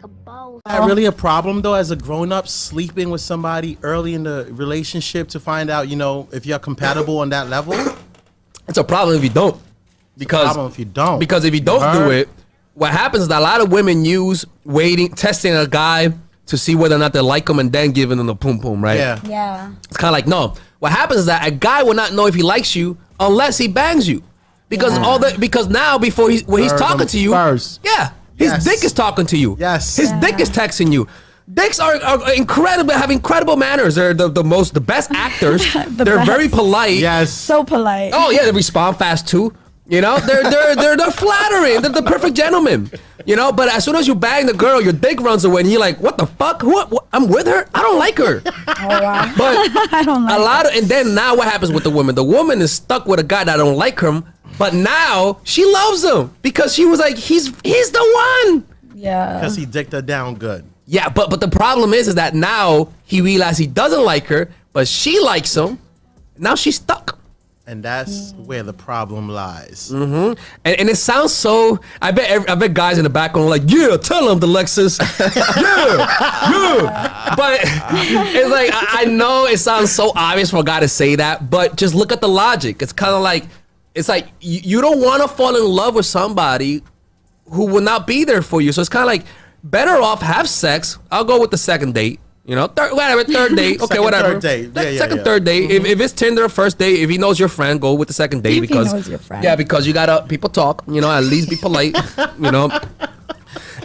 like a boss. Is that really a problem though, as a grown-up, sleeping with somebody early in the relationship to find out, if you're compatible on that level? It's a problem if you don't. Because if you don't. Because if you don't do it, what happens is that a lot of women use testing a guy to see whether or not they like him and then giving them the pum pum, right? Yeah. It's kind of like, no. What happens is that a guy will not know if he likes you unless he bangs you. Because because now when he's talking to you, first. His dick is talking to you. Yes. His dick is texting you. Dicks have incredible manners. They're the best actors. They're very polite. Yes. So polite. Oh yeah, they respond fast too. They're flattering. They're the perfect gentleman. But as soon as you bang the girl, your dick runs away, and you're like, "What the fuck? What? I'm with her. I don't like her." Oh wow. But I don't like and then now what happens with the woman? The woman is stuck with a guy that don't like him, but now she loves him because she was like, "He's the one." Yeah. Because he dicked her down good. Yeah, but the problem is that now he realized he doesn't like her, but she likes him. Now she's stuck. And that's where the problem lies. Mm-hmm. And it sounds so. I bet guys in the background are like, yeah, tell him, Alexis. yeah. But it's like I know it sounds so obvious for a guy to say that, but just look at the logic. It's kind of like you don't want to fall in love with somebody who will not be there for you. So it's kind of like better off have sex. I'll go with the second date. Third date. Okay, whatever. Third date. Third date. If it's Tinder first date, if he knows your friend, go with the second date. If because he knows your friend. Yeah, because you gotta people talk. At least be polite.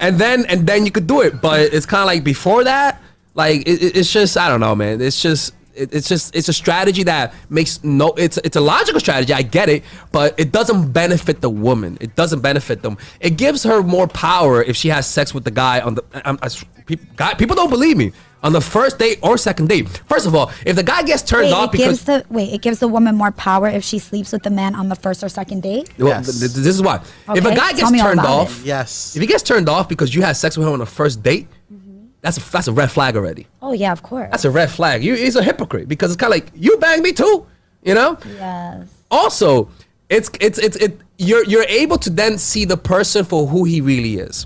And then you could do it. But it's kind of like before that, like it's just I don't know, man. It's a strategy that makes it's a logical strategy. I get it, but it doesn't benefit the woman. It doesn't benefit them. It gives her more power if she has sex with the guy on the. People don't believe me. On the first date or second date. First of all, if the guy gets turned off it gives the woman more power if she sleeps with the man on the first or second date? Yes. This is why. Okay, if a guy gets turned off, yes. if he gets turned off because you had sex with him on the first date, that's a red flag already. Oh yeah, of course. That's a red flag. He's a hypocrite because it's kind of like you banged me too, Yes. Also, you're able to then see the person for who he really is.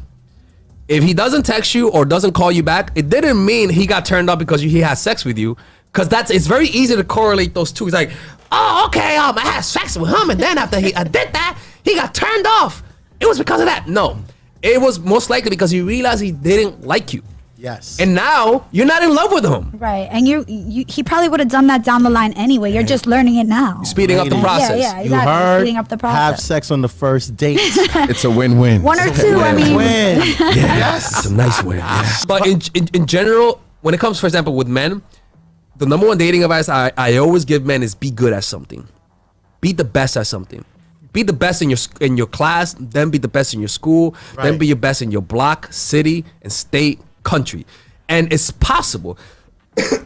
If he doesn't text you or doesn't call you back, it didn't mean he got turned off because he had sex with you. Because it's very easy to correlate those two. It's like, oh, okay, I had sex with him, and then after I did that, he got turned off. It was because of that. No, it was most likely because he realized he didn't like you. Yes. And now you're not in love with him. Right. And he probably would have done that down the line anyway. You're just learning it now. Speeding up the process. Yeah, You exactly. heard, Speeding up the process. have sex on the first date. It's a win-win. One or two, I mean. Win. Yes. It's a nice win. Yeah. But in general, when it comes, for example, with men, the number one dating advice I always give men is be good at something. Be the best at something. Be the best in your class, then be the best in your school, then be your best in your block, city, and state, country. And it's possible.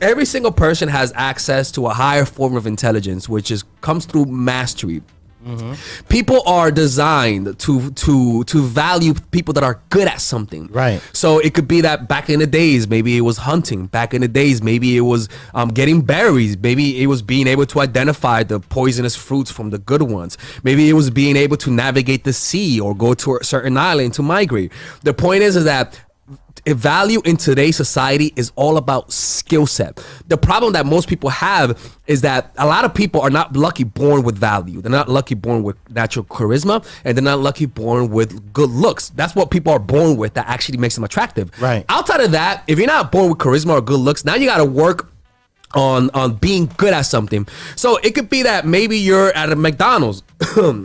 Every single person has access to a higher form of intelligence, which comes through mastery. Mm-hmm. People are designed to value people that are good at something. Right. So it could be that back in the days, maybe it was hunting. Back in the days, maybe it was getting berries. Maybe it was being able to identify the poisonous fruits from the good ones. Maybe it was being able to navigate the sea or go to a certain island to migrate. The point is that value in today's society is all about skill set. The problem that most people have is that a lot of people are not lucky born with value. They're not lucky born with natural charisma, and they're not lucky born with good looks. That's what people are born with that actually makes them attractive. Right. Outside of that, if you're not born with charisma or good looks, now you got to work on being good at something. So it could be that maybe you're at a McDonald's,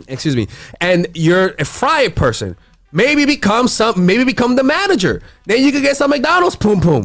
excuse me, and you're a fry person. Maybe become the manager. Then you could get some McDonald's pum pum,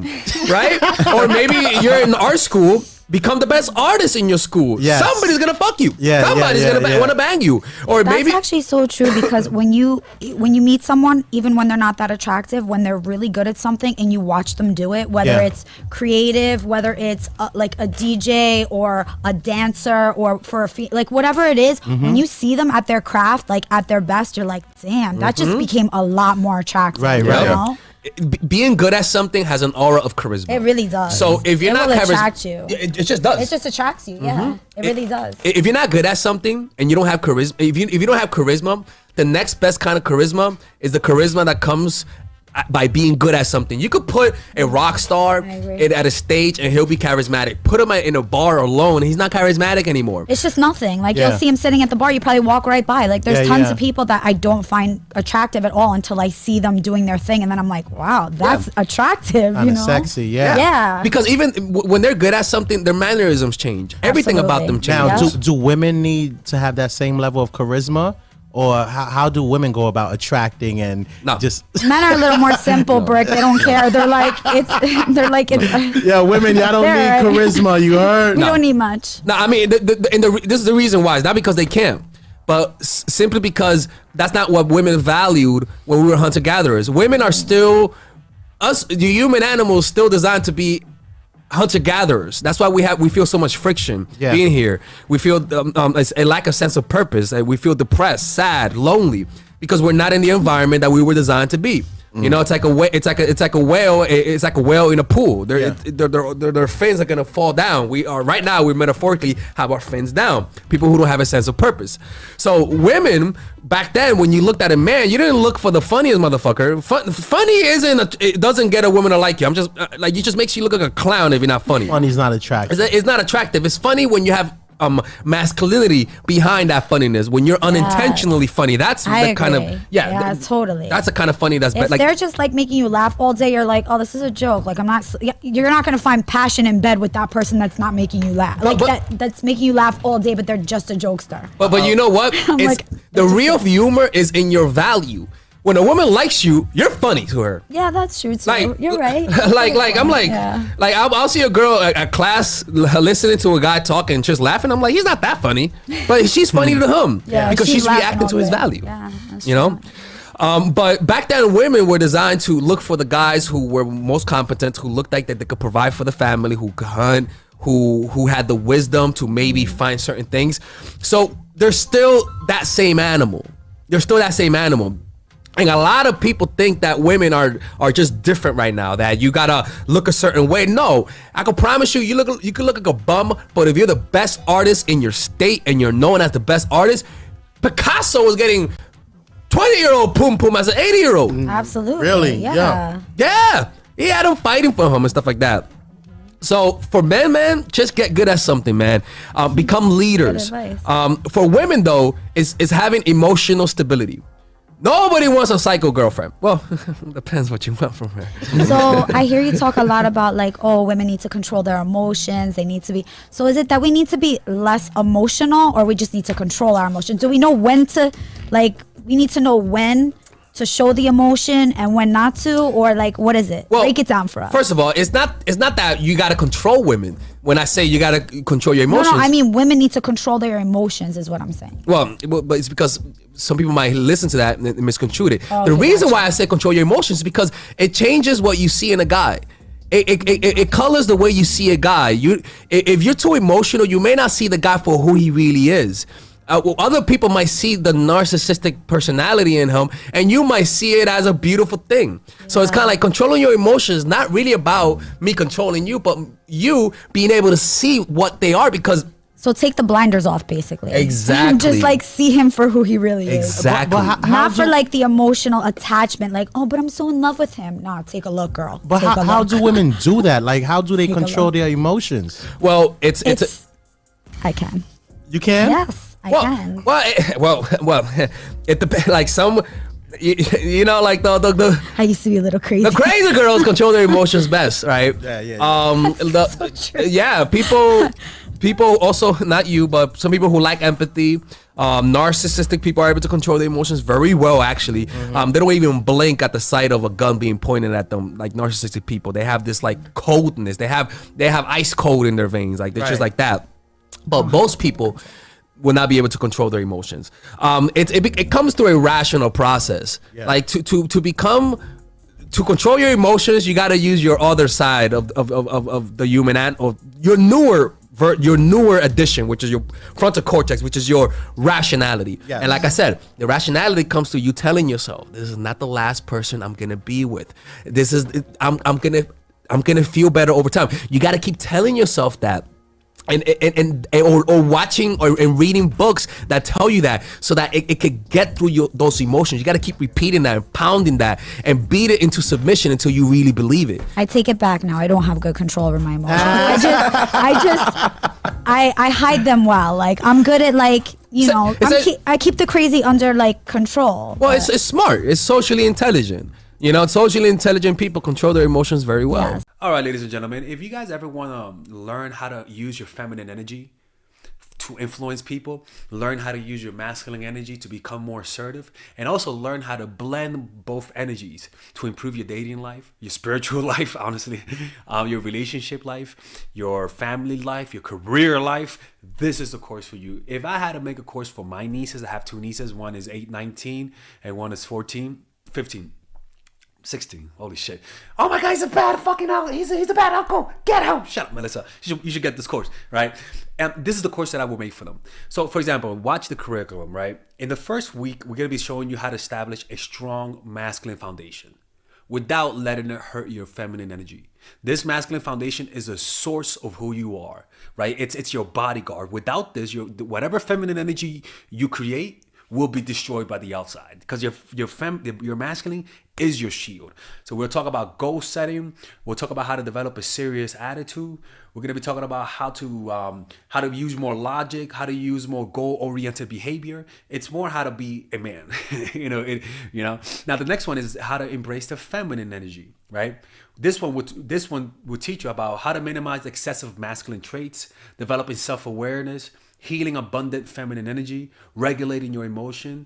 right? Or maybe you're in art school, become the best artist in your school. Yes. Somebody's gonna fuck you. Yeah, Somebody's gonna want to bang you. Or That's maybe actually so true because when you meet someone, even when they're not that attractive, when they're really good at something and you watch them do it, whether it's creative, whether it's like a DJ or a dancer or for like whatever it is, when you see them at their craft, like at their best, you're like, damn, that just became a lot more attractive. Right. You know? being good at something has an aura of charisma. It really does. So if you're not attract you. it just does. It just attracts you. Yeah, it really does. If you're not good at something and you don't have charisma, if you don't have charisma, the next best kind of charisma is the charisma that comes by being good at something. You could put a rock star at a stage and he'll be charismatic. Put him in a bar alone, he's not charismatic anymore. It's just nothing. Like you'll see him sitting at the bar, you probably walk right by. Like there's tons of people that I don't find attractive at all until I see them doing their thing, and then I'm like, wow, that's attractive. Kind you of know, sexy. Yeah. Because even when they're good at something, their mannerisms change. Everything about them Absolutely. changes. Now, do women need to have that same level of charisma? Or how do women go about attracting and just... Men are a little more simple, Brick. They don't care. They're like, it's... Yeah, women, y'all don't need charisma. You heard? We don't need much. No, I mean, this is the reason why. It's not because they can't, but simply because that's not what women valued when we were hunter-gatherers. Women are still... the human animals still designed to be hunter-gatherers. That's why we feel so much friction being here. We feel a lack of sense of purpose. We feel depressed, sad, lonely, because we're not in the environment that we were designed to be. You know, it's like a whale. It's like a whale in a pool. Their fins are gonna fall down. We metaphorically have our fins down. People who don't have a sense of purpose. So women back then, when you looked at a man, you didn't look for the funniest motherfucker. Funny it doesn't get a woman to like you. I'm just like, it just makes you look like a clown if you're not funny. Funny's not attractive. It's not attractive. It's funny when you have masculinity behind that funniness, when you're unintentionally funny. That's the kind of totally. That's the kind of funny that's if like, they're just like making you laugh all day, you're like, oh, this is a joke. Like you're not gonna find passion in bed with that person that's not making you laugh. That's making you laugh all day, but they're just a jokester. But you know what? The real humor is in your value. When a woman likes you, you're funny to her. Yeah, that's true too. Like, you're right. I'll see a girl at class listening to a guy talking, just laughing. I'm like, he's not that funny, but she's funny to him because she's reacting to his value. Yeah, you know. But back then, women were designed to look for the guys who were most competent, who looked like that they could provide for the family, who could hunt, who had the wisdom to maybe find certain things. So they're still that same animal. They're still that same animal. And a lot of people think that women are just different right now, that you gotta look a certain way. No, I can promise you, you can look like a bum, but if you're the best artist in your state and you're known as the best artist, Picasso was getting 20-year-old pum pum as an 80-year-old. Absolutely. Really? Yeah. Yeah. He had them fighting for him and stuff like that. So for men, man, just get good at something, man. Become leaders. For women, though, is having emotional stability. Nobody wants a psycho girlfriend. Well, depends what you want from her. So I hear you talk a lot about like, oh, women need to control their emotions. They need to be. So is it that we need to be less emotional, or we just need to control our emotions? Do we know when to, like, we need to know when to show the emotion and when not to, or like, what is it? Break it down for us. First of all, it's not that you got to control women. When I say you got to control your emotions. No, I mean women need to control their emotions is what I'm saying. Well, but it's because some people might listen to that and misconstrue it. Oh, the reason why I say control your emotions is because it changes what you see in a guy. It colors the way you see a guy. If you're too emotional, you may not see the guy for who he really is. Other people might see the narcissistic personality in him, and you might see it as a beautiful thing. So it's kind of like controlling your emotions, not really about me controlling you, but you being able to see what they are. Because so take the blinders off, basically. Exactly. Just like see him for who he really is. Exactly. Not for like the emotional attachment, like, oh, but I'm so in love with him. Nah, take a look, girl. But how do women do that? Like, how do they control their emotions? Well, I can. You can? Yes. I can. Well, it depends. Like some, you know, like the I used to be a little crazy. The crazy girls control their emotions best, right? Yeah. So true. Yeah, people also, not you, but some people who lack empathy, narcissistic people are able to control their emotions very well, actually. They don't even blink at the sight of a gun being pointed at them. Like narcissistic people, they have this like coldness. They have ice cold in their veins. Like they're just like that. But most people will not be able to control their emotions. It comes through a rational process. Yeah. Like to control your emotions, you got to use your other side of the human or your newer addition, which is your frontal cortex, which is your rationality. Yes. And like I said, the rationality comes to you telling yourself, this is not the last person I'm gonna be with. I'm gonna feel better over time. You got to keep telling yourself that. or watching or and reading books that tell you that, so that it could get through those emotions. You got to keep repeating that and pounding that and beat it into submission until you really believe it. I take it back now. I don't have good control over my emotions. I hide them well. Like, I'm good at, like, you know, I keep the crazy under, like, control. Well, it's smart. It's socially intelligent. You know, socially intelligent people control their emotions very well. Yes. All right, ladies and gentlemen, if you guys ever want to learn how to use your feminine energy to influence people, learn how to use your masculine energy to become more assertive, and also learn how to blend both energies to improve your dating life, your spiritual life, honestly, your relationship life, your family life, your career life, this is the course for you. If I had to make a course for my nieces, I have two nieces, one is 19 and one is 15. 16. Holy shit. Oh my God, he's a bad fucking uncle. He's a bad uncle. Get him. Shut up, Melissa. You should get this course, right? And this is the course that I will make for them. So, for example, watch the curriculum, right? In the first week, we're going to be showing you how to establish a strong masculine foundation without letting it hurt your feminine energy. This masculine foundation is a source of who you are, right? It's your bodyguard. Without this, whatever feminine energy you create will be destroyed by the outside, because your masculine is your shield. So we'll talk about goal setting. We'll talk about how to develop a serious attitude. We're going to be talking about how to use more logic, how to use more goal-oriented behavior. It's more how to be a man. Now the next one is how to embrace the feminine energy, right? This one would teach you about how to minimize excessive masculine traits, developing self-awareness, healing abundant feminine energy, regulating your emotion,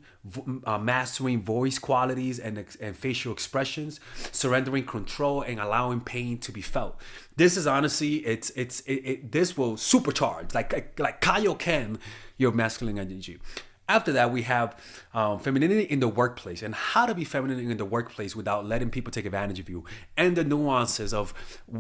mastering voice qualities and facial expressions, surrendering control, and allowing pain to be felt. This is honestly, this will supercharge, like Kaioken, your masculine energy. After that, we have femininity in the workplace, and how to be feminine in the workplace without letting people take advantage of you, and the nuances of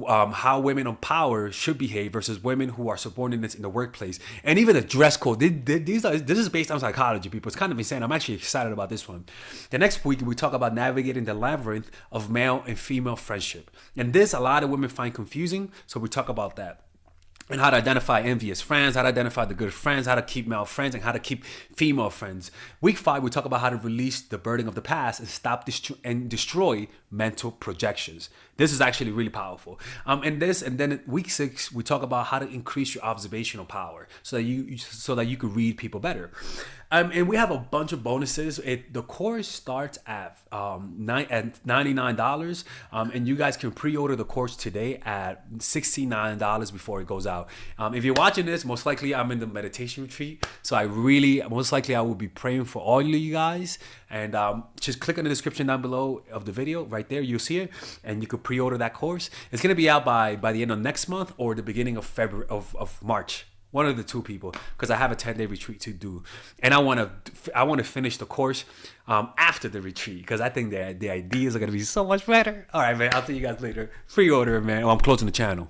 how women on power should behave versus women who are subordinates in the workplace, and even the dress code. This is based on psychology, people. It's kind of insane. I'm actually excited about this one. The next week, we talk about navigating the labyrinth of male and female friendship, and this a lot of women find confusing, so we talk about that. And how to identify envious friends, how to identify the good friends, how to keep male friends, and how to keep female friends. Week 5, we talk about how to release the burden of the past and stop and destroy mental projections. This is actually really powerful. And then week 6, we talk about how to increase your observational power so that you could read people better. And we have a bunch of bonuses. The course starts at $99, and you guys can pre-order the course today at $69 before it goes out. If you're watching this, most likely I'm in the meditation retreat, so I will be praying for all of you guys. And just click on the description down below of the video. Right there, you'll see it, and you could pre-order that course. It's gonna be out by the end of next month or the beginning of February of March. One of the two, people, because I have a 10-day retreat to do, and I want to finish the course after the retreat, because I think the ideas are gonna be so much better. All right, man. I'll see you guys later. Pre-order, man. Oh, I'm closing the channel.